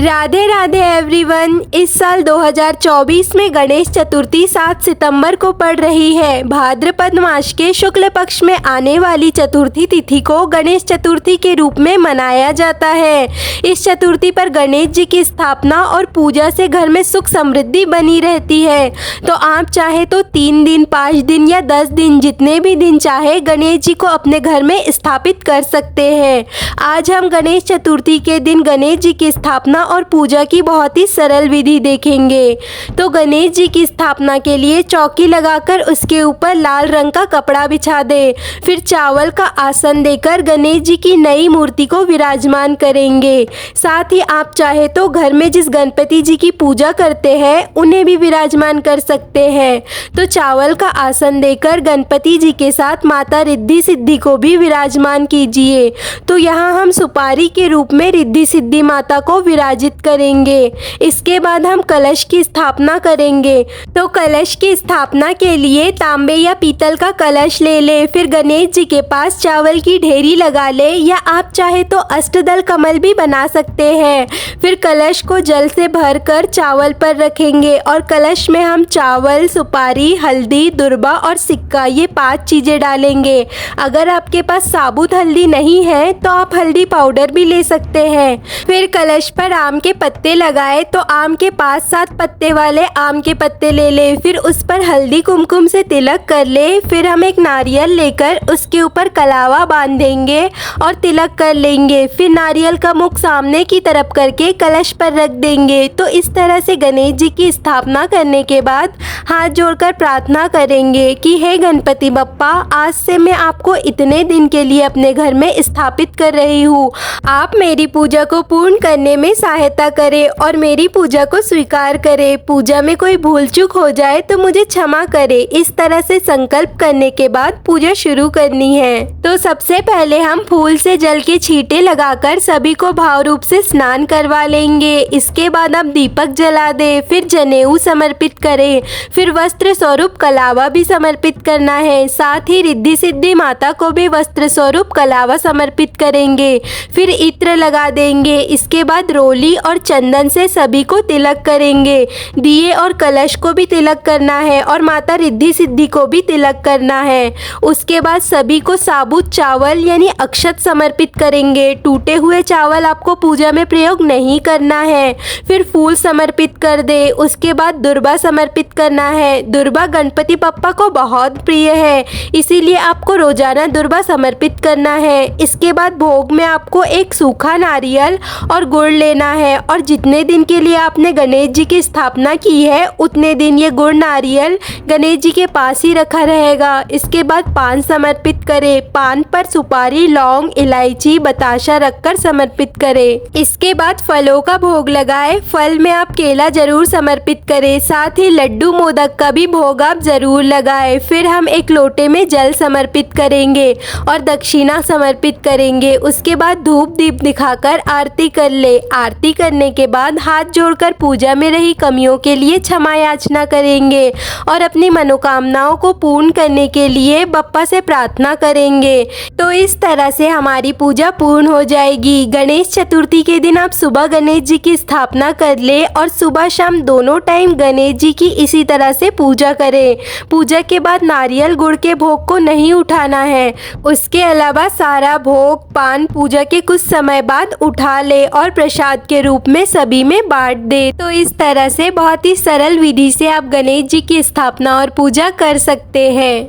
Radhe Radhe everyone. इस साल 2024 में गणेश चतुर्थी 7 सितंबर को पड़ रही है। भाद्रपद मास के शुक्ल पक्ष में आने वाली चतुर्थी तिथि को गणेश चतुर्थी के रूप में मनाया जाता है। इस चतुर्थी पर गणेश जी की स्थापना और पूजा से घर में सुख समृद्धि बनी रहती है। तो आप चाहे तो 3 दिन, 5 दिन या 10 दिन, जितने भी दिन चाहे गणेश जी को अपने घर में स्थापित कर सकते हैं। आज हम गणेश चतुर्थी के दिन गणेश जी की स्थापना और पूजा की बहुत ही सरल विधि देखेंगे। तो गणेश जी की स्थापना के लिए चौकी लगाकर उसके ऊपर लाल रंग का कपड़ा बिछा दे। फिर चावल का आसन देकर गणेश जी की नई मूर्ति को विराजमान करेंगे। साथ ही आप चाहे तो घर में जिस गणपति जी की पूजा करते हैं उन्हें भी विराजमान कर सकते हैं। तो चावल का आसन देकर गणपति जी के साथ माता रिद्धि सिद्धि को भी विराजमान कीजिए। तो यहाँ हम सुपारी के रूप में रिद्धि सिद्धि माता को विराजित करेंगे। इसके बाद हम कलश की स्थापना करेंगे। तो कलश की स्थापना के लिए तांबे या पीतल का कलश ले ले। फिर गणेश जी के पास चावल की ढेरी लगा ले, या आप चाहे तो अष्टदल कमल भी बना सकते हैं। फिर कलश को जल से भरकर चावल पर रखेंगे और कलश में हम चावल, सुपारी, हल्दी, दुर्बा और सिक्का, ये 5 चीजें डालेंगे। अगर आपके पास साबुत हल्दी नहीं है तो आप हल्दी पाउडर भी ले सकते हैं। फिर कलश पर आम के पत्ते लगाए, तो आम के 5-7 पत्ते वाले आम के पत्ते ले ले। फिर उस पर हल्दी कुमकुम से तिलक कर ले। फिर हम एक नारियल लेकर उसके ऊपर कलावा बांधेंगे और तिलक कर लेंगे। फिर नारियल का मुख सामने की तरफ करके कलश पर रख देंगे। तो इस तरह से गणेश जी की स्थापना करने के बाद हाथ जोड़कर प्रार्थना करेंगे कि हे गणपति बप्पा, आज से मैं आपको इतने दिन के लिए अपने घर में स्थापित कर रही हूँ। आप मेरी पूजा को पूर्ण करने में सहायता करें और मेरी पूजा को स्वीकार करें। पूजा में कोई भूल चूक हो जाए तो मुझे क्षमा करें। इस तरह से संकल्प करने के बाद पूजा शुरू करनी है। तो सबसे पहले हम फूल से जल के छींटे लगाकर सभी को भाव रूप से स्नान करवा लेंगे। इसके बाद आप दीपक जला दे। फिर जनेऊ समर्पित करें। फिर वस्त्र स्वरूप कलावा भी समर्पित करना है। साथ ही रिद्धि सिद्धि माता को भी वस्त्र स्वरूप कलावा समर्पित करेंगे। फिर इत्र लगा देंगे। इसके बाद रोली और चंदन से सभी को तिलक करेंगे। दिए और कलश को भी तिलक करना है और माता रिद्धि सिद्धि को भी तिलक करना है। उसके बाद सभी को साबुत चावल यानी अक्षत समर्पित करेंगे। टूटे हुए चावल आपको पूजा में प्रयोग नहीं करना है। फिर फूल समर्पित कर दे। उसके बाद दुर्बा समर्पित करना है। दुर्बा गणपति बप्पा को बहुत प्रिय है, इसीलिए आपको रोजाना दुर्बा समर्पित करना है। इसके बाद भोग में आपको एक सूखा नारियल और गुड़ लेना है और जितने दिन के लिए आपने गणेश जी की स्थापना की है उतने दिन ये गुड़ नारियल गणेश जी के पास ही रखा रहेगा। इसके बाद पान समर्पित करें। पान पर सुपारी, लौंग, इलायची, बताशा रखकर समर्पित करें। इसके बाद फलों का भोग लगाए। फल में आप केला जरूर समर्पित करें। साथ ही लड्डू मोदक का भी भोग आप जरूर लगाए। फिर हम एक लोटे में जल समर्पित करेंगे और दक्षिणा समर्पित करेंगे। उसके बाद धूप दीप दिखाकर आरती कर ले। आरती करने के बाद हाथ जोड़कर पूजा में रही कमियों के लिए क्षमा याचना करेंगे और अपनी मनोकामनाओं को पूर्ण करने के लिए बप्पा से प्रार्थना करेंगे। तो इस तरह से हमारी पूजा पूर्ण हो जाएगी। गणेश चतुर्थी के दिन आप सुबह गणेश जी की स्थापना कर ले और सुबह शाम दोनों टाइम गणेश जी की इसी तरह से पूजा करें। पूजा के बाद नारियल गुड़ के भोग को नहीं उठाना है। उसके अलावा सारा भोग, पान पूजा के कुछ समय बाद उठा ले और प्रसाद के रूप में सभी में बांट दे। तो इस तरह से बहुत ही सरल विधि से आप गणेश जी की स्थापना और पूजा कर सकते हैं।